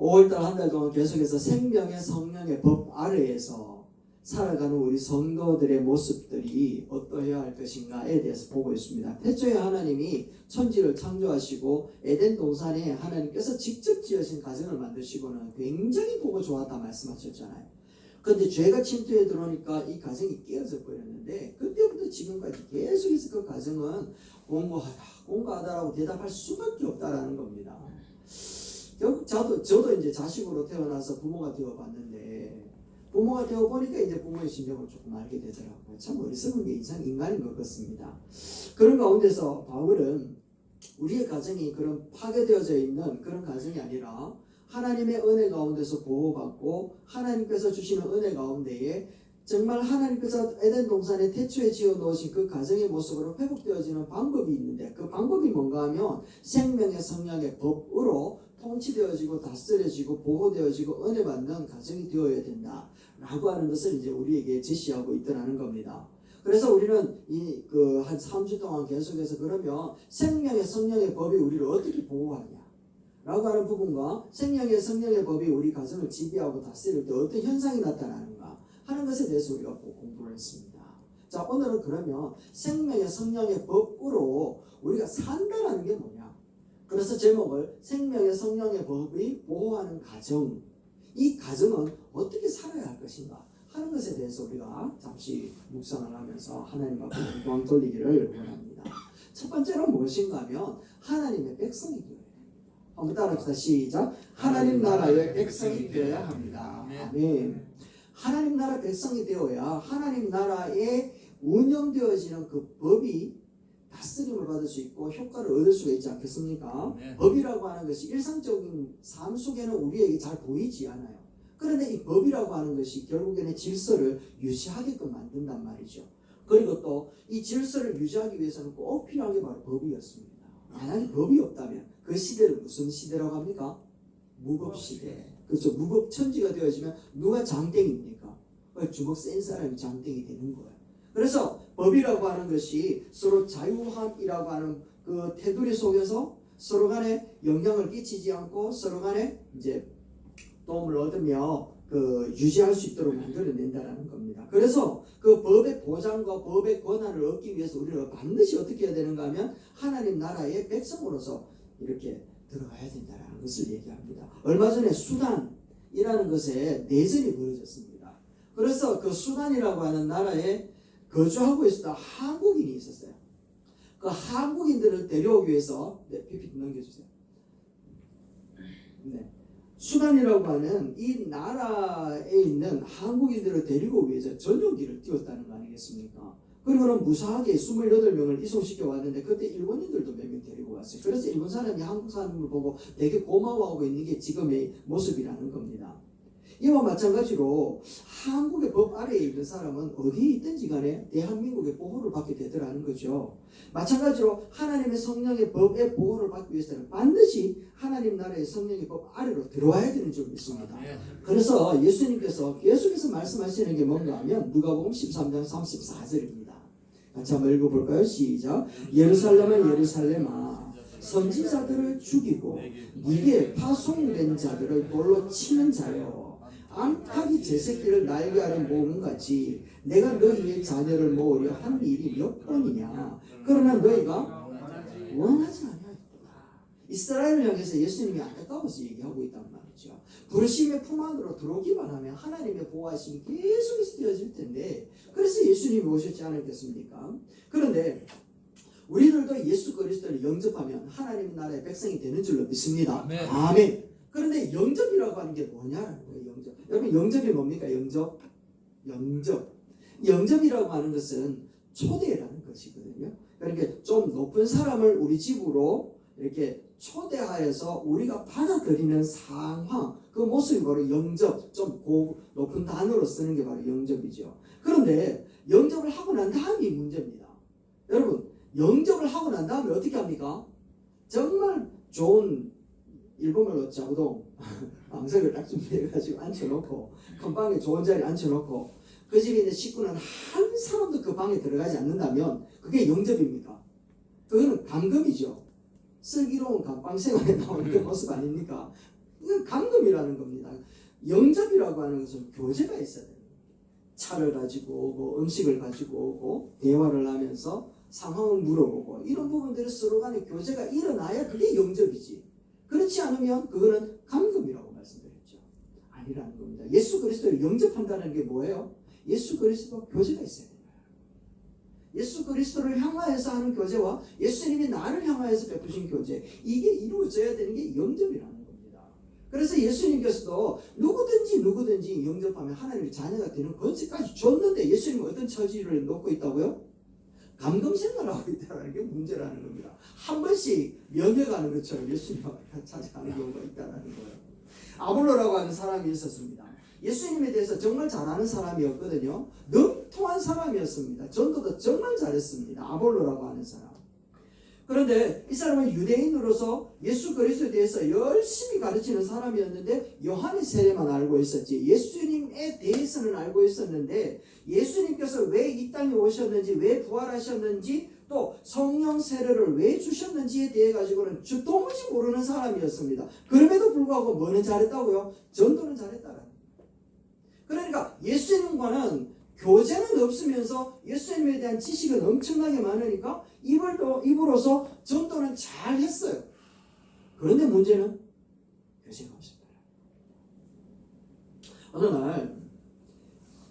5월달 한 달 동안 계속해서 생명의 성령의 법 아래에서 살아가는 우리 성도들의 모습들이 어떠해야 할 것인가에 대해서 보고 있습니다. 태초에 하나님이 천지를 창조하시고 에덴 동산에 하나님께서 직접 지으신 가정을 만드시고는 굉장히 보고 좋았다 말씀하셨잖아요. 그런데 죄가 침투해 들어오니까 이 가정이 깨어져 버렸는데 그때부터 지금까지 계속해서 그 가정은 공부하다라고 대답할 수밖에 없다라는 겁니다. 결국 저도 이제 자식으로 태어나서 부모가 되어봤는데 부모가 되어보니까 이제 부모의 심정을 조금 알게 되더라고요. 참 어리석은 게 인간인 것 같습니다. 그런 가운데서 바울은 우리의 가정이 그런 파괴되어져 있는 그런 가정이 아니라 하나님의 은혜 가운데서 보호받고 하나님께서 주시는 은혜 가운데에 정말 하나님께서 에덴 동산에 태초에 지어 놓으신 그 가정의 모습으로 회복되어지는 방법이 있는데 그 방법이 뭔가 하면 생명의 성령의 법으로 통치되어지고 다스려지고 보호되어지고 은혜받는 가정이 되어야 된다라고 하는 것을 이제 우리에게 제시하고 있더라는 겁니다. 그래서 우리는 한 3주 동안 계속해서 그러면 생명의 성령의 법이 우리를 어떻게 보호하냐 라고 하는 부분과 생명의 성령의 법이 우리 가정을 지배하고 다스릴 때 어떤 현상이 나타나는가 하는 것에 대해서 우리가 공부를 했습니다. 자, 오늘은 그러면 생명의 성령의 법으로 우리가 산다라는 게 뭐냐? 그래서 제목을 생명의 성령의 법이 보호하는 가정, 이 가정은 어떻게 살아야 할 것인가 하는 것에 대해서 우리가 잠시 묵상을 하면서 하나님 앞에 영광 돌리기를 원합니다. 첫 번째로 무엇인가 하면 하나님의 백성이 되어야 됩니다. 한번 따라합시다. 시작. 하나님 나라의 백성이 되어야 합니다. 아멘. 하나님 나라 백성이 되어야 하나님 나라에 운영되어지는 그 법이 다스림을 받을 수 있고 효과를 얻을 수가 있지 않겠습니까? 네. 법이라고 하는 것이 일상적인 삶 속에는 우리에게 잘 보이지 않아요. 그런데 이 법이라고 하는 것이 결국에는 질서를 유지하게끔 만든단 말이죠. 그리고 또 이 질서를 유지하기 위해서는 꼭 필요한 게 바로 법이었습니다. 만약에 법이 없다면 그 시대를 무슨 시대라고 합니까? 무법시대. 그렇죠. 무법천지가 되어지면 누가 장땡입니까? 주먹 센 사람이 장땡이 되는 거예요. 그래서 법이라고 하는 것이 서로 자유함이라고 하는 그 테두리 속에서 서로 간에 영향을 끼치지 않고 서로 간에 이제 도움을 얻으며 유지할 수 있도록 만들어낸다라는 겁니다. 그래서 그 법의 보장과 법의 권한을 얻기 위해서 우리는 반드시 어떻게 해야 되는가 하면 하나님 나라의 백성으로서 이렇게 들어가야 된다라는 것을 얘기합니다. 얼마 전에 수단이라는 것에 내전이 벌어졌습니다. 그래서 그 수단이라고 하는 나라에 거주하고 있었던 한국인이 있었어요. 그 한국인들을 데려오기 위해서 PPT 넘겨주세요. 네. 수단이라고 하는 이 나라에 있는 한국인들을 데리고 오기 위해서 전용기를 띄웠다는 거 아니겠습니까? 그리고는 무사하게 28명을 이송시켜 왔는데 그때 일본인들도 몇 명 데리고 왔어요. 그래서 일본 사람이 한국 사람을 보고 되게 고마워하고 있는 게 지금의 모습이라는 겁니다. 이와 마찬가지로 한국의 법 아래에 있는 사람은 어디에 있든지 간에 대한민국의 보호를 받게 되더라는 거죠. 마찬가지로 하나님의 성령의 법의 보호를 받기 위해서는 반드시 하나님 나라의 성령의 법 아래로 들어와야 되는 점이 있습니다. 그래서 예수님께서 계속해서 말씀하시는 게 뭔가 하면 누가복음 13장 34절입니다. 같이 한번 읽어볼까요? 시작. 예루살렘은 예루살렘아 선지자들을 죽이고 네게 파송된 자들을 돌로 치는 자여 암탉이 제 새끼를 날개 아래 모음같이 내가 너희의 자녀를 모으려 한 일이 몇 번이냐. 그러나 너희가 원하지 않았다. 이스라엘을 향해서 예수님이 안타까워서 얘기하고 있단 말이죠. 부르심의 품 안으로 들어오기만 하면 하나님의 보호하심이 계속해서 되어질 텐데 그래서 예수님이 오셨지 않았겠습니까? 그런데 우리들도 예수 그리스도를 영접하면 하나님 나라의 백성이 되는 줄로 믿습니다. 아멘. 아멘. 그런데 영접이라고 하는 게 뭐냐라는 거예요. 영접. 여러분 영접이 뭡니까? 영접이라고 하는 것은 초대라는 것이거든요. 그러니까 좀 높은 사람을 우리 집으로 이렇게 초대하여서 우리가 받아들이는 상황, 그 모습이 바로 영접. 좀 높은 단어로 쓰는 게 바로 영접이죠. 그런데 영접을 하고 난 다음이 문제입니다. 여러분 영접을 하고 난 다음에 어떻게 합니까? 정말 좋은 일본말로 자우동 방석을 딱 준비해가지고 앉혀놓고 큰 방에 좋은 자리에 앉혀놓고 그 집에 있는 식구는 한 사람도 그 방에 들어가지 않는다면 그게 영접입니까? 그거는 감금이죠. 슬기로운 감방 생활에 나오는 그 모습 아닙니까? 이건 감금이라는 겁니다. 영접이라고 하는 것은 교제가 있어야 돼요. 차를 가지고 오고 음식을 가지고 오고 대화를 하면서 상황을 물어보고 이런 부분들이 서로 간에 교제가 일어나야 그게 영접이지. 그렇지 않으면 그거는 감금이라고 말씀드렸죠. 아니라는 겁니다. 예수 그리스도를 영접한다는 게 뭐예요? 예수 그리스도와 교제가 있어야 돼요. 예수 그리스도를 향하여서 하는 교제와 예수님이 나를 향하여서 베푸신 교제, 이게 이루어져야 되는 게 영접이라는 겁니다. 그래서 예수님께서도 누구든지 영접하면 하나님의 자녀가 되는 권세까지 줬는데 예수님은 어떤 처지를 놓고 있다고요? 감금 생활을 하고 있다는 게 문제라는 겁니다. 한 번씩 면회가는 것처럼 예수님과 찾아가는 경우가 있다는 거예요. 아볼로라고 하는 사람이 있었습니다. 예수님에 대해서 정말 잘 아는 사람이었거든요. 능통한 사람이었습니다. 전도도 정말 잘했습니다. 아볼로라고 하는 사람. 그런데 이 사람은 유대인으로서 예수 그리스도에 대해서 열심히 가르치는 사람이었는데 요한의 세례만 알고 있었지 예수님에 대해서는 알고 있었는데 예수님께서 왜 이 땅에 오셨는지, 왜 부활하셨는지, 또 성령 세례를 왜 주셨는지에 대해 가지고는 도무지 모르는 사람이었습니다. 그럼에도 불구하고 뭐는 잘했다고요? 전도는 잘했다라는 거예요. 그러니까 예수님과는 교제는 없으면서 예수님에 대한 지식은 엄청나게 많으니까 입으로서 전도는 잘 했어요. 그런데 문제는 교제가 없습니다. 어느 날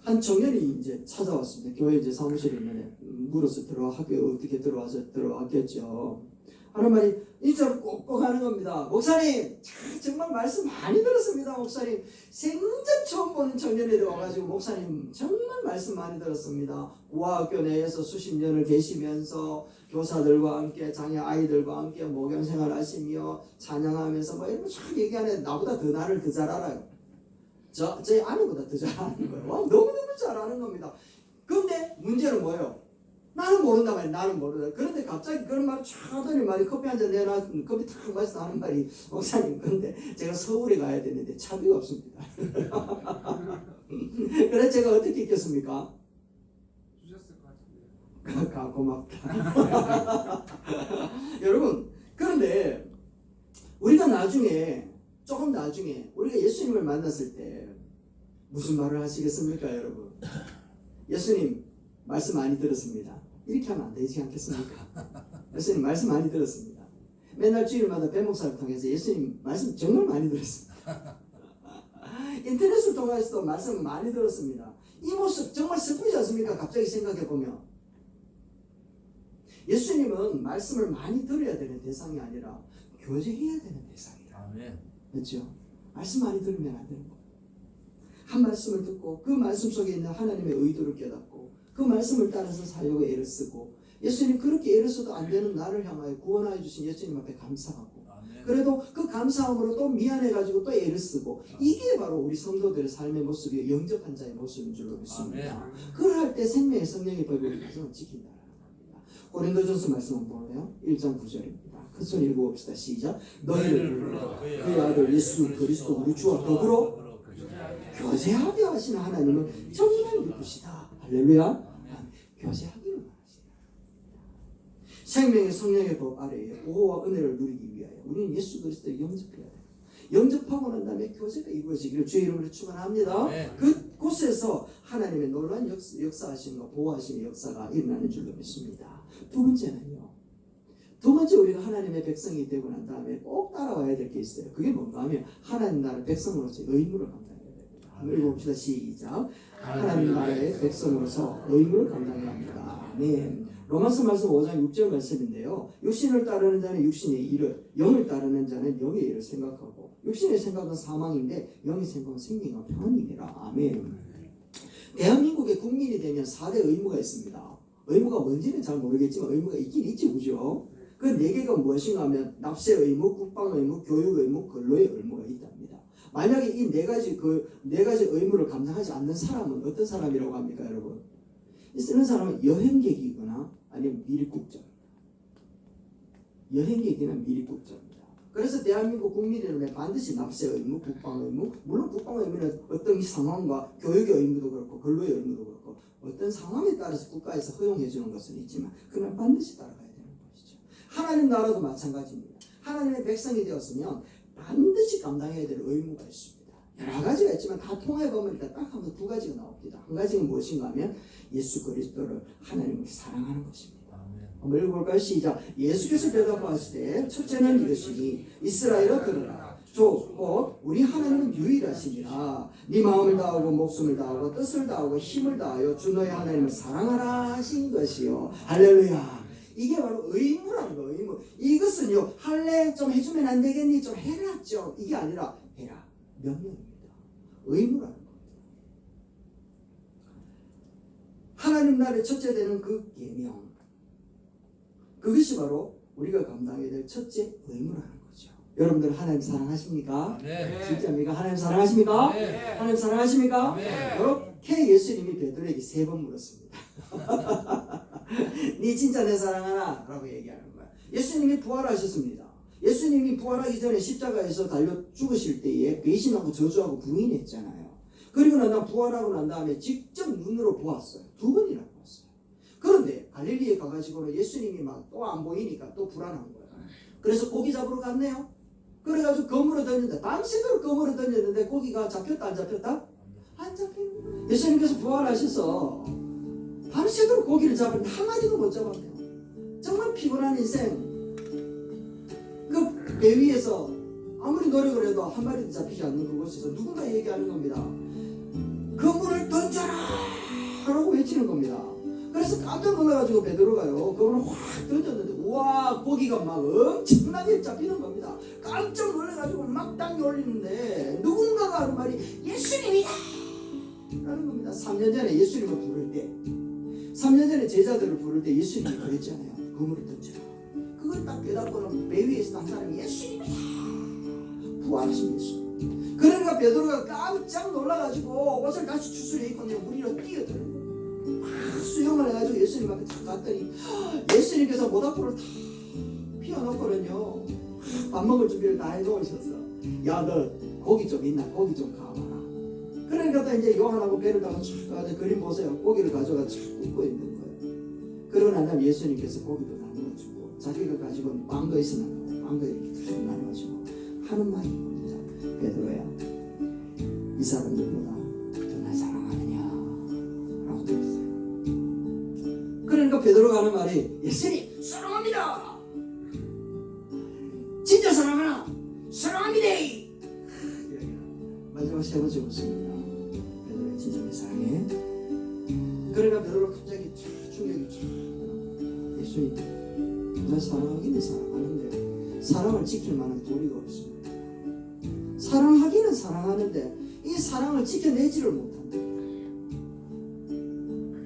한 청년이 이제 찾아왔습니다. 교회 이제 사무실에 있는데 물어서 학교에 어떻게 들어왔겠죠. 하는 말이 인사를 꼭꼭 하는 겁니다. 목사님, 정말 말씀 많이 들었습니다. 목사님, 생전 처음 보는 청년이 와가지고 목사님 정말 말씀 많이 들었습니다. 우아학교 내에서 수십 년을 계시면서 교사들과 함께 장애 아이들과 함께 목양 생활 하시며 찬양하면서 뭐 이런 거 쫙 얘기하는데 나보다 나를 더 잘 알아요. 저희 아내보다 더 잘 아는 거예요. 너무너무 잘 아는 겁니다. 그런데 문제는 뭐예요? 나는 모른다 말이야. 나는 모른다. 그런데 갑자기 그런 말을 쫙 하더니 말이 커피 한잔 내놔. 커피 탁 마셔서 하는 말이 목사님 근데 제가 서울에 가야 되는데 차비가 없습니다. 그래서 제가 어떻게 있겠습니까? 주셨을 것 같은데. 고맙다. 여러분 그런데 우리가 조금 나중에 우리가 예수님을 만났을 때 무슨 말을 하시겠습니까 여러분? 예수님 말씀 많이 들었습니다. 이렇게 하면 안 되지 않겠습니까? 예수님 말씀 많이 들었습니다. 맨날 주일마다 배목사를 통해서 예수님 말씀 정말 많이 들었습니다. 인터넷을 통해서도 말씀 많이 들었습니다. 이 모습 정말 슬프지 않습니까? 갑자기 생각해 보면 예수님은 말씀을 많이 들어야 되는 대상이 아니라 교제해야 되는 대상이에요. 아멘. 그렇죠? 말씀 많이 들으면 안 되는 거예요. 한 말씀을 듣고 그 말씀 속에 있는 하나님의 의도를 깨닫고 그 말씀을 따라서 살려고 애를 쓰고 예수님 그렇게 애를 써도 안 되는 나를 향하여 구원하여 주신 예수님 앞에 감사하고 아멘. 그래도 그 감사함으로 또 미안해가지고 또 애를 쓰고 이게 바로 우리 성도들의 삶의 모습이 영접한 자의 모습인 줄로 믿습니다. 그걸 할 때 생명의 성령의 법을 가서 지킨다는 겁니다. 고린도전서 말씀 한번 볼래요? 1장 9절입니다. 큰 소리 읽어봅시다. 시작. 너희를 불러 그의 아들 예수 그리스도 우리 주와 더불어 교제하게 하시는 하나님은 정말 기쁘시다. 할렐루야. 교제하기를 원하시다. 생명의 성령의 법 아래에 보호와 은혜를 누리기 위하여 우리는 예수 그리스도를 영접해야 돼요. 영접하고 난 다음에 교제가 이루어지기를 주의 이름으로 축원합니다. 네. 그곳에서 하나님의 놀라운 역사하시는 보호하시는 역사가 일어나는 줄로 믿습니다. 두 번째 우리가 하나님의 백성이 되고 난 다음에 꼭 따라와야 될 게 있어요. 그게 뭔가 하면 하나님 나라의 백성으로서 의무를 감당해야 됩니다. 한번 읽어봅시다. 시작. 하나님 나라의 백성으로서 의무를 감당해야 합니다. 아멘. 로마서 말씀 5장 6절 말씀인데요. 육신을 따르는 자는 육신의 일을, 영을 따르는 자는 영의 일을 생각하고 육신의 생각은 사망인데 영의 생각은 생명과 평안이니라. 아멘. 대한민국의 국민이 되면 4대 의무가 있습니다. 의무가 뭔지는 잘 모르겠지만 의무가 있긴 있지, 그죠? 그 4개가 무엇인가 하면 납세 의무, 국방 의무, 교육 의무, 근로의 의무가 있답니다. 만약에 이 4가지 의무를 감당하지 않는 사람은 어떤 사람이라고 합니까, 여러분? 이런 사람은 여행객이거나 아니면 미립국자입니다. 여행객이나 미립국자입니다. 그래서 대한민국 국민이라면 반드시 납세 의무, 국방 의무, 물론 국방 의무는 어떤 상황과 교육의 의무도 그렇고 근로의 의무도 그렇고 어떤 상황에 따라서 국가에서 허용해 주는 것은 있지만 그건 반드시 따라가야 되는 것이죠. 하나님 나라도 마찬가지입니다. 하나님의 백성이 되었으면 반드시 감당해야 될 의무가 있습니다. 여러 가지가 있지만 다 통해 보면 딱 하면 두 가지가 나옵니다. 한 가지는 무엇인가 하면 예수 그리스도를 하나님을 사랑하는 것입니다. 한번 읽어볼까요? 시작. 예수께서 대답하실 때 첫째는 이것이니 이스라엘아 들으라. 곧 우리 하나님은 유일하시니라. 네 마음을 다하고 목숨을 다하고 뜻을 다하고 힘을 다하여 주 너의 하나님을 사랑하라 하신 것이요. 할렐루야. 이게 바로 의무라는 거예요. 의무. 이것은요, 할래 좀 해주면 안 되겠니? 좀 해라 좀. 이게 아니라 해라. 명령입니다. 의무라는 거예요. 하나님 나라의 첫째 되는 그 계명, 그것이 바로 우리가 감당해야 될 첫째 의무라는 거죠. 여러분들 하나님 사랑하십니까? 네. 진짜입니까? 하나님 사랑하십니까? 네. 하나님 사랑하십니까? 네. 이렇게 예수님이 베드로에게 3번 물었습니다. 네 진짜 내 사랑하나? 라고 얘기하는 거야. 예수님이 부활하셨습니다. 예수님이 부활하기 전에 십자가에서 달려 죽으실 때에 배신하고 저주하고 부인했잖아요. 그리고 난 부활하고 난 다음에 직접 눈으로 보았어요. 2번이나 보았어요. 그런데 갈릴리에 가가지고는 예수님이 막 또 안 보이니까 또 불안한 거야. 그래서 고기 잡으러 갔네요. 그래가지고 검으로 던졌는데 밤새도록 검으로 던졌는데 고기가 잡혔다 안 잡혔다? 안 잡히는 거예요. 예수님께서 부활하셔서 밤새도록 고기를 잡았는데 한 마디도 못 잡았네요. 정말 피곤한 인생. 그 배 위에서 아무리 노력을 해도 한 마리도 잡히지 않는 그곳에서 누군가 얘기하는 겁니다. 그물을 던져라! 라고 외치는 겁니다. 그래서 깜짝 놀라가지고 베드로가요, 그물을 확 던졌는데, 우와, 고기가 막 엄청나게 잡히는 겁니다. 깜짝 놀라가지고 막 당겨 올리는데, 누군가가 하는 말이 예수님이다! 라는 겁니다. 3년 전에 예수님을 부를 때, 3년 전에 제자들을 부를 때 예수님이 그랬잖아요. 그물을 던져라. 그걸 딱 깨닫고는 배 위에서 한 사람이 예수님이다! 부활하신 예수. 그러니까 베드로가 깜짝 놀라가지고 옷을 다시 추스려 입고 그냥 물리로 뛰어들어요. 수영을 해가지고 예수님 앞에 딱 갔더니 예수님께서 모닥불을 다 피워놓고는요, 밥 먹을 준비를 다 해놓으셨어. 야, 너 고기 좀 있나? 고기 좀 가봐라. 그러니까 또 이제 요한하고 배를 다가 그림 보세요. 고기를 가져가 굽고 있는 거예요. 그러고 난 다음에 예수님께서 고기도 나눠주고 자기가 가지고 빵도 있으면 빵도 이렇게 쭉 나눠주고 하는 말이 뭡니다. 베드로야, 이 사람들보다 더 날 사랑하느냐? 라고 그랬어요. 그러니까 베드로가 하는 말이 예수님 사랑합니다. 진짜 사랑하나? 사랑합니다. 마지막 3번째 묻습니다. 베드로야, 진짜 내 사랑해? 그러니까 베드로가 갑자기 충격이 쫙. 예수님, 날 사랑하기는 사랑하는데 사랑을 지킬 만한 도리가 없습니다. 사랑하기는 사랑하는데 이 사랑을 지켜내지를 못한다.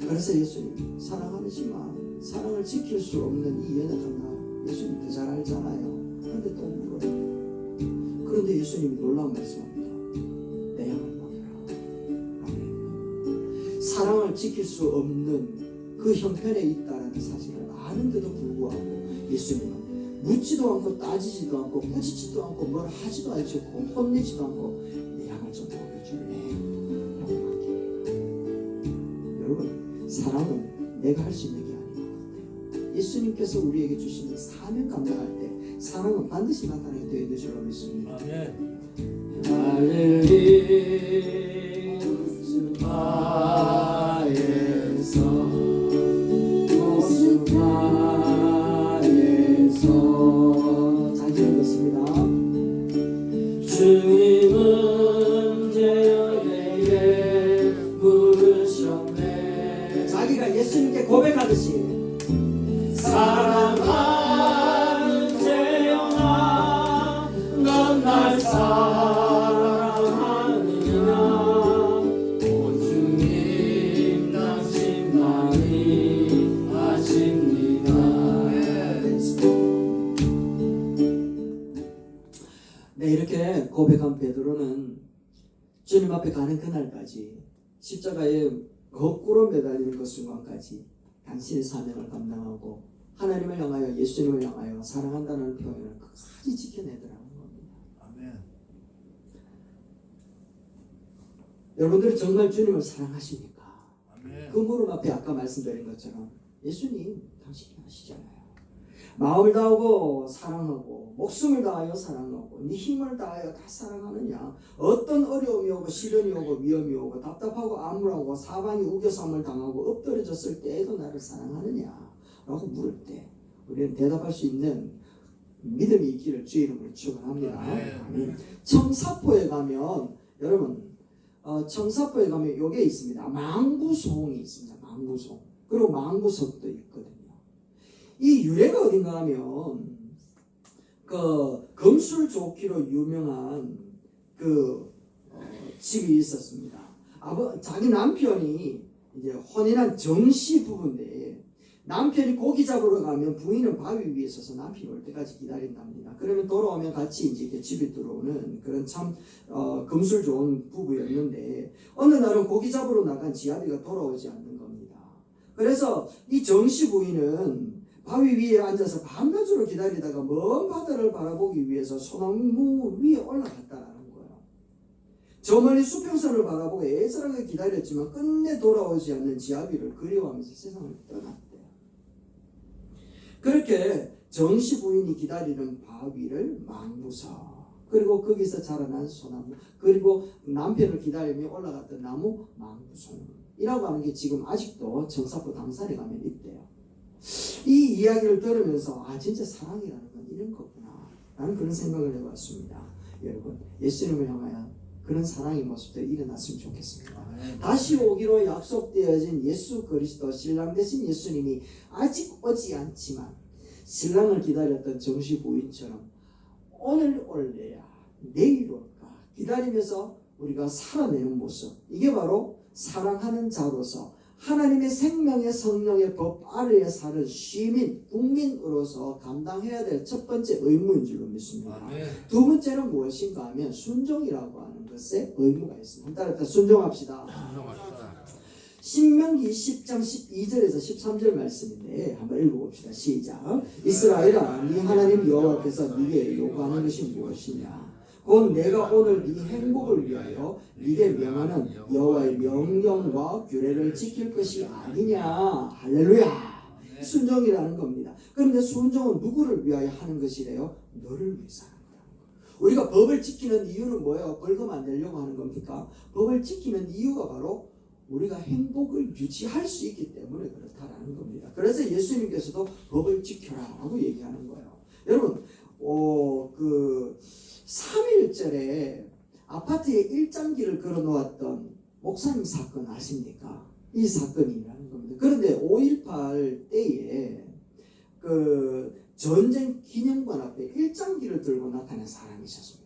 그래서 예수님, 사랑하지만 사랑을 지킬 수 없는 이 연약한 나 예수님도 잘 알잖아요. 그런데 또 물어요. 그런데 예수님이 놀라운 말씀합니다. 내 양을 먹여라. 아멘. 사랑을 지킬 수 없는 그 형편에 있다는 사실을 아는데도 불구하고 예수님은 묻지도 않고 따지지도 않고 꾸짖지도 않고 뭘 하지도 않고 혼내지도 않고 내 양을 좀 먹여줄래? 라고 말해요. 여러분, 사랑은 내가 할 수 있는 게 아니에요. 예수님께서 우리에게 주시는 사명 감당할 때 사랑은 반드시 나타나게 되어 있는 줄로 믿습니다. 아멘. 갈릴리 호수가에서 잘 들었습니다. 주님은 제에게 부르셨네. 자기가 예수님께 고백하듯이 사랑하는 재영아, 넌 날 사랑하느냐? 오 주님, 당신만이 아십니다. 네, 이렇게 고백한 베드로는 주님 앞에 가는 그날까지 십자가에 거꾸로 매달리는 그 순간까지 당신의 사명을 감당하고 하나님을 향하여 예수님을 향하여 사랑한다는 표현을 끝까지 지켜내더라는 겁니다. 아멘. 여러분들은 정말 주님을 사랑하십니까? 아멘. 그 무릎 앞에 아까 말씀드린 것처럼 예수님 당신이 아시잖아요. 마음을 다하고 사랑하고 목숨을 다하여 사랑하고 네 힘을 다하여 다 사랑하느냐? 어떤 어려움이 오고 시련이 오고 위험이 오고 답답하고 암울하고 사방이 우겨쌈을 당하고 엎드려졌을 때에도 나를 사랑하느냐? 라고 물을 때 우리는 대답할 수 있는 믿음이 있기를 주의 이름으로 축원합니다. 아멘. 청사포에 가면 여러분 청사포에 가면 요게 있습니다. 망부송이 있습니다. 망부송. 그리고 망부석도 있거든요. 이 유래가 어딘가 하면 그 금술 좋기로 유명한 그 집이 있었습니다. 자기 남편이 이제 혼인한 정시 부부인데 남편이 고기 잡으러 가면 부인은 바위 위에 서서 남편이 올 때까지 기다린답니다. 그러면 돌아오면 같이 이제 이렇게 집에 들어오는 그런 참 금술 좋은 부부였는데 어느 날은 고기 잡으러 나간 지아비가 돌아오지 않는 겁니다. 그래서 이 정씨 부인은 바위 위에 앉아서 밤낮으로 기다리다가 먼 바다를 바라보기 위해서 소나무 위에 올라갔다라는 거예요. 저 멀리 수평선을 바라보고 애절하게 기다렸지만 끝내 돌아오지 않는 지아비를 그리워하면서 세상을 떠났대요. 그렇게 정씨 부인이 기다리는 바위를 망부석, 그리고 거기서 자라난 소나무, 그리고 남편을 기다리며 올라갔던 나무 망부송이라고 하는 게 지금 아직도 청사포 당산에 가면 있대요. 이 이야기를 들으면서 진짜 사랑이라는 건 이런 거구나 라는 그런 생각을 해봤습니다. 여러분 예수님을 향하여 그런 사랑의 모습들이 일어났으면 좋겠습니다. 다시 오기로 약속되어진 예수 그리스도 신랑 되신 예수님이 아직 오지 않지만 신랑을 기다렸던 정시 부인처럼 오늘 올래야 내일 올까 기다리면서 우리가 살아내는 모습, 이게 바로 사랑하는 자로서 하나님의 생명의 성령의 법 아래에 사는 시민, 국민으로서 감당해야 될 첫 번째 의무인 줄로 믿습니다. 두 번째는 무엇인가 하면 순종이라고 하는 것에 의무가 있습니다. 따라 순종합시다. 신명기 10장 12절에서 13절 말씀인데 한번 읽어봅시다. 시작. 이스라엘아, 네 하나님 여호와께서 네게 요구하는 것이 무엇이냐? 곧 내가 오늘 네 행복을 위하여 네게 명하는 여호와의 명령과 규례를 지킬 것이 아니냐. 할렐루야. 순종이라는 겁니다. 그런데 순종은 누구를 위하여 하는 것이래요? 너를 위해서 하는 거예요. 우리가 법을 지키는 이유는 뭐예요? 벌금 안 내려고 하는 겁니까? 법을 지키는 이유가 바로 우리가 행복을 유지할 수 있기 때문에 그렇다라는 겁니다. 그래서 예수님께서도 법을 지켜라라고 얘기하는 거예요. 여러분, 3.1절에 아파트에 일장기를 걸어놓았던 목사님 사건 아십니까? 이 사건이라는 겁니다. 그런데 5.18 때에 그 전쟁 기념관 앞에 일장기를 들고 나타난 사람이 있었습니다.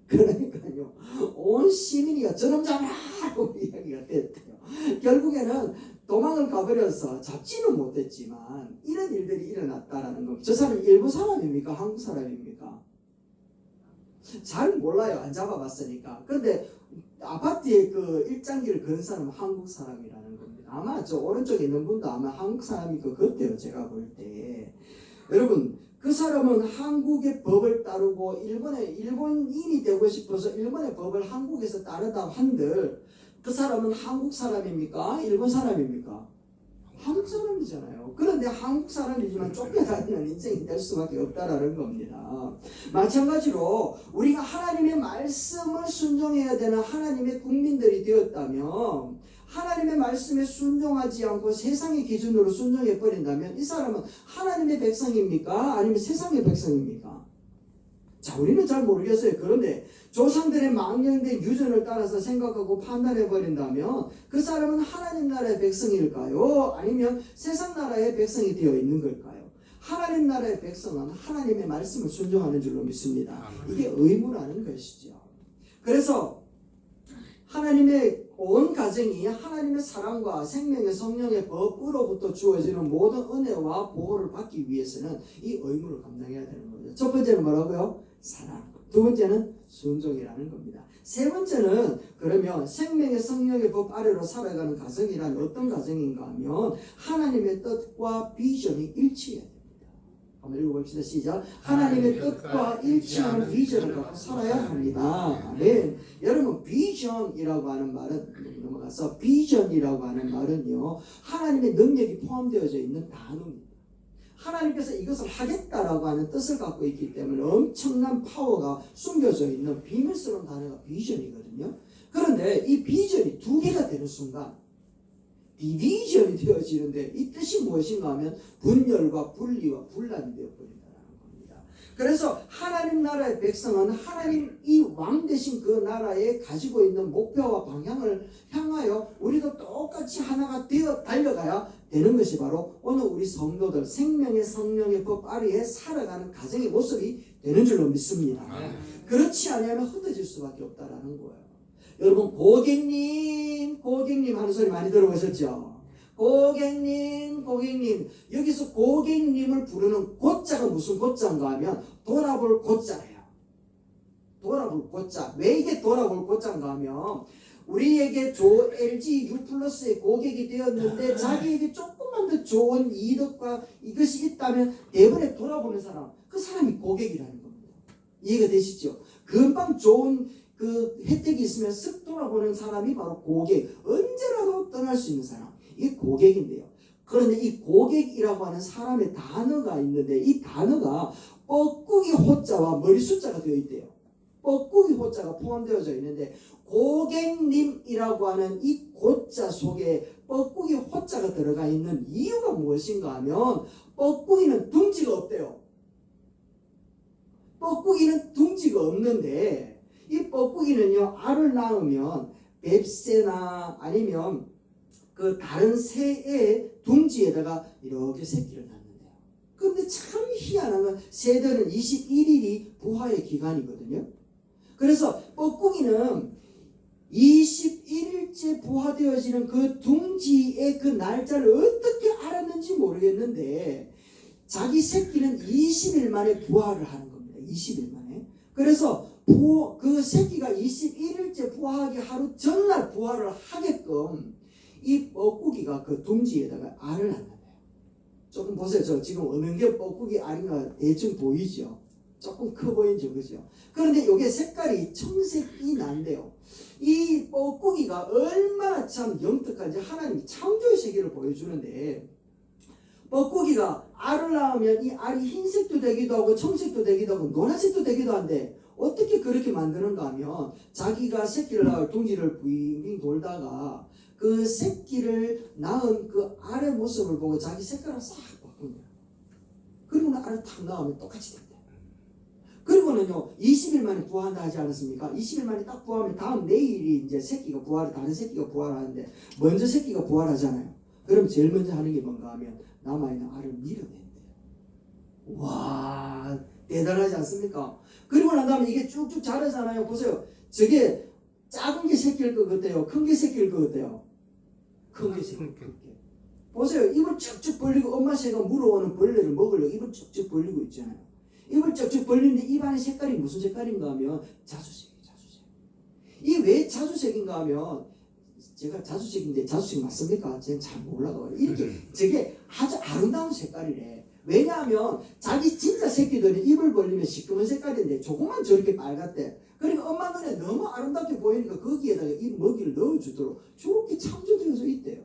그러니까요, 온 시민이가 저놈 잡아라고 이야기가 됐대요. 결국에는 도망을 가버려서 잡지는 못했지만 이런 일들이 일어났다라는 겁니다. 저 사람이 일본 사람입니까? 한국 사람입니까? 잘 몰라요. 안 잡아봤으니까. 그런데 아파트에 그 일장기를 건 사람은 한국 사람이라는 겁니다. 아마 저 오른쪽에 있는 분도 아마 한국 사람이 그 같아요. 제가 볼 때. 여러분, 그 사람은 한국의 법을 따르고 일본인이 되고 싶어서 일본의 법을 한국에서 따르다 한들 그 사람은 한국 사람입니까? 일본 사람입니까? 한국 사람이잖아요. 그런데 한국 사람이지만 쫓겨다니는 인생이 될 수밖에 없다라는 겁니다. 마찬가지로 우리가 하나님의 말씀을 순종해야 되는 하나님의 국민들이 되었다면 하나님의 말씀에 순종하지 않고 세상의 기준으로 순종해 버린다면 이 사람은 하나님의 백성입니까? 아니면 세상의 백성입니까? 자, 우리는 잘 모르겠어요. 그런데 조상들의 망령된 유전을 따라서 생각하고 판단해 버린다면 그 사람은 하나님 나라의 백성일까요? 아니면 세상 나라의 백성이 되어 있는 걸까요? 하나님 나라의 백성은 하나님의 말씀을 순종하는 줄로 믿습니다. 이게 의무라는 것이죠. 그래서 하나님의 온 가정이 하나님의 사랑과 생명의 성령의 법으로부터 주어지는 모든 은혜와 보호를 받기 위해서는 이 의무를 감당해야 되는 거죠. 첫 번째는 뭐라고요? 사랑. 두 번째는 순종이라는 겁니다. 세 번째는 그러면 생명의 성령의 법 아래로 살아가는 가정이란 어떤 가정인가 하면 하나님의 뜻과 비전이 일치해야 됩니다. 한번 읽어봅시다. 시작. 하나님의 뜻과 일치하는 비전을 갖고 살아야 합니다. 아멘. 여러분, 비전이라고 하는 말은 넘어가서 비전이라고 하는 말은요, 하나님의 능력이 포함되어져 있는 단어입니다. 하나님께서 이것을 하겠다라고 하는 뜻을 갖고 있기 때문에 엄청난 파워가 숨겨져 있는 비밀스러운 단어가 비전이거든요. 그런데 이 비전이 두 개가 되는 순간 디비전이 되어지는데 이 뜻이 무엇인가 하면 분열과 분리와 분란이 되어버린다는 겁니다. 그래서 하나님 나라의 백성은 하나님 이 왕 되신 그 나라에 가지고 있는 목표와 방향을 향하여 우리도 똑같이 하나가 되어 달려가야 되는 것이 바로 오늘 우리 성도들 생명의 성령의 법 아래에 살아가는 가정의 모습이 되는 줄로 믿습니다. 그렇지 않으면 흩어질 수밖에 없다라는 거예요. 여러분 고객님 하는 소리 많이 들어보셨죠? 고객님 여기서 고객님을 부르는 고자가 무슨 고자인가 하면 돌아볼 고자예요. 돌아볼 고자. 왜 이게 돌아볼 고자인가 하면 우리에게 LG U+의 고객이 되었는데 자기에게 조금만 더 좋은 이득과 이것이 있다면 대번에 돌아보는 사람, 그 사람이 고객이라는 겁니다. 이해가 되시죠? 금방 좋은 그 혜택이 있으면 쓱 돌아보는 사람이 바로 고객. 언제라도 떠날 수 있는 사람. 이게 고객인데요. 그런데 이 고객이라고 하는 사람의 단어가 있는데 이 단어가 뻐꾸기 호자와 머리 숫자가 되어 있대요. 뻐꾸기 호자가 포함되어져 있는데 고객님이라고 하는 이 고자 속에 뻐꾸기 호자가 들어가 있는 이유가 무엇인가 하면 뻐꾸기는 둥지가 없대요. 뻐꾸기는 둥지가 없는데 이 뻐꾸기는요 알을 낳으면 뱁새나 아니면 그 다른 새의 둥지에다가 이렇게 새끼를 낳는데요. 그런데 참 희한한 건 새들은 21일이 부화의 기간이거든요. 그래서 뻐꾸기는 21일째 부화되어지는 그 둥지의 그 날짜를 어떻게 알았는지 모르겠는데 자기 새끼는 20일 만에 부화를 하는 겁니다. 20일 만에. 그래서 그 새끼가 21일째 부화하기 하루 전날 부화를 하게끔 이 뻐꾸기가 그 둥지에다가 알을 낳는데요. 조금 보세요. 저 지금 어느 게 뻐꾸기 알인가 대충 보이죠? 조금 커 보이죠, 그죠? 그런데 이게 색깔이 청색이 난데요. 이 뻐꾸기가 얼마나 참 영특한지 하나님이 창조의 세계를 보여주는데 뻐꾸기가 알을 낳으면 이 알이 흰색도 되기도 하고 청색도 되기도 하고 노란색도 되기도 한데 어떻게 그렇게 만드는가 하면 자기가 새끼를 낳을 둥지를 빙빙 돌다가 그 새끼를 낳은 그 알의 모습을 보고 자기 색깔을 싹 바꾼다. 그리고는 알을 탁 낳으면 똑같이 된다. 그리고는요 20일 만에 부화한다 하지 않았습니까? 20일 만에 딱 부화하면 다음 내일이 이제 새끼가 부화를 다른 새끼가 부화를 하는데 먼저 새끼가 부화하잖아요. 그럼 제일 먼저 하는 게 뭔가 하면 남아있는 알을 밀어낸대요. 와 대단하지 않습니까? 그리고 난 다음에 이게 쭉쭉 자라잖아요. 보세요. 저게 작은 게 새끼일 것 같아요? 큰 게 새끼일 것 같아요? 큰 게 새끼일 것 같아요. 보세요. 입을 쭉쭉 벌리고 엄마 새가 물어오는 벌레를 먹으려고 입을 쭉쭉 벌리고 있잖아요. 입을 쭉쭉 벌리는데 입 안의 색깔이 무슨 색깔인가 하면 자주색이에요. 자주색. 이게 왜 자주색인가 하면 제가 자주색인데 자주색 맞습니까? 제가 잘 몰라요. 이렇게 저게 아주 아름다운 색깔이래. 왜냐하면 자기 진짜 새끼들이 입을 벌리면 시꺼먼 색깔인데 조금만 저렇게 빨갛대. 그러니까 엄마 눈에 너무 아름답게 보이니까 거기에다가 이 먹이를 넣어주도록 저렇게 창조되어져 있대요.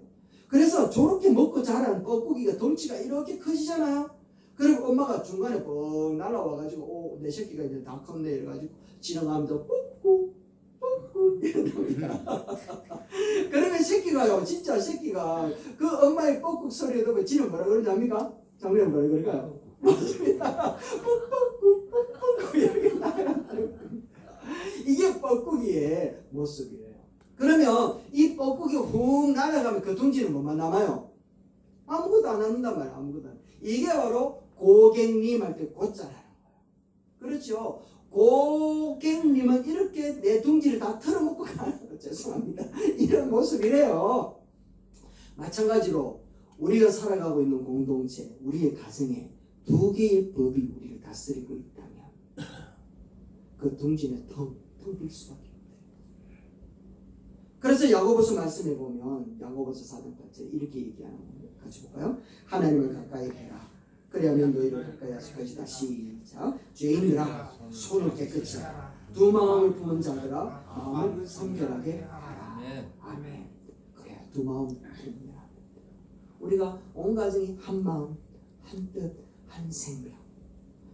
그래서 저렇게 먹고 자란 뻐꾸기가 덩치가 이렇게 커지잖아요. 그리고 엄마가 중간에 뻥 날아와가지고 내 새끼가 이제 다 컸네 이래가지고 지나가면서 꾹꾹 꾹꾹 이런답니다. 그러면 새끼가요 진짜 새끼가 그 엄마의 꾹꾹 소리에 듣고 지는 뭐라 그러지 압니까? 장면은 뭐라 그럴까요? 맞습니다. 꾹꾹꾹꾹꾹 이렇게 나가는 이게 뻐꾸기의 모습이에요. 그러면 이 뻐꾸기 훅 날아가면 그 둥지는 뭐만 남아요? 아무것도 안 남는단 말이에요. 아무것도 안. 이게 바로 고객님 할 때 고자라는 거예요. 그렇죠? 고객님은 이렇게 내 둥지를 다 털어먹고 가는 거예요. 죄송합니다. 이런 모습이래요. 마찬가지로 우리가 살아가고 있는 공동체, 우리의 가정에 두 개의 법이 우리를 다스리고 있다면 그 둥지는 텅 빌 수밖에 없대요. 그래서 야고보서 말씀해 보면 야고보서 4장 8절 이렇게 얘기하는 거예요. 같이 볼까요? 하나님을 가까이 해라. 그리하면 너희를 가까이 하실 것이다. 시작. 죄인들아 손을 깨끗이 하라. 두 마음을 품은 자들아 마음을 성결하게 하라. 아멘. 그래 두 마음 품으라. 우리가 온 가정이 한 마음, 한 뜻, 한 생명.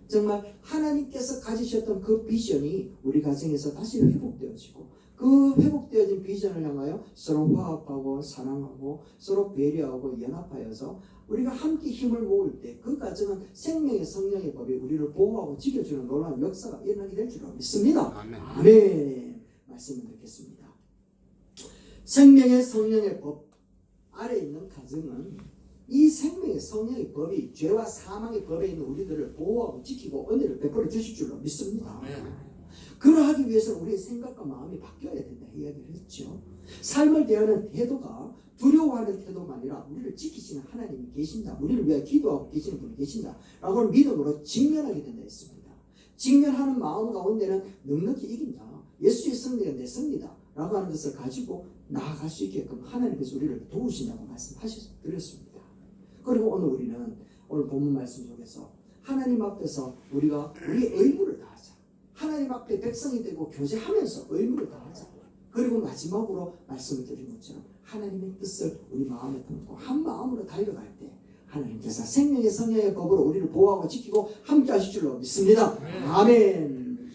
정말 하나님께서 가지셨던 그 비전이 우리 가정에서 다시 회복되어지고 그 회복되어진 비전을 향하여 서로 화합하고 사랑하고 서로 배려하고 연합하여서 우리가 함께 힘을 모을 때 그 가정은 생명의 성령의 법이 우리를 보호하고 지켜주는 놀라운 역사가 일어나게 될 줄로 믿습니다. 아멘. 아멘. 말씀을 듣겠습니다. 생명의 성령의 법 아래에 있는 가정은 이 생명의 성령의 법이 죄와 사망의 법에 있는 우리들을 보호하고 지키고 은혜를 베풀어 주실 줄로 믿습니다. 그러하기 위해서는 우리의 생각과 마음이 바뀌어야 된다 이야기를 했죠. 삶을 대하는 태도가 두려워하는 태도가 아니라 우리를 지키시는 하나님이 계신다, 우리를 위하여 기도하고 계시는 분이 계신다 라고 믿음으로 직면하게 된다 했습니다. 직면하는 마음 가운데는 넉넉히 이긴다, 예수의 승리가 내 승리다 라고 하는 것을 가지고 나아갈 수 있게끔 하나님께서 우리를 도우신다고 말씀드렸습니다. 그리고 오늘 우리는 오늘 본문 말씀 속에서 하나님 앞에서 우리가 우리의 의무를 다하자, 하나님 앞에 백성이 되고 교제하면서 의무를 다하자. 그리고 마지막으로 말씀을 드린 것처럼 하나님의 뜻을 우리 마음에 품고 한 마음으로 달려갈 때 하나님께서 생명의 성령의 법으로 우리를 보호하고 지키고 함께 하실 줄로 믿습니다. 아멘.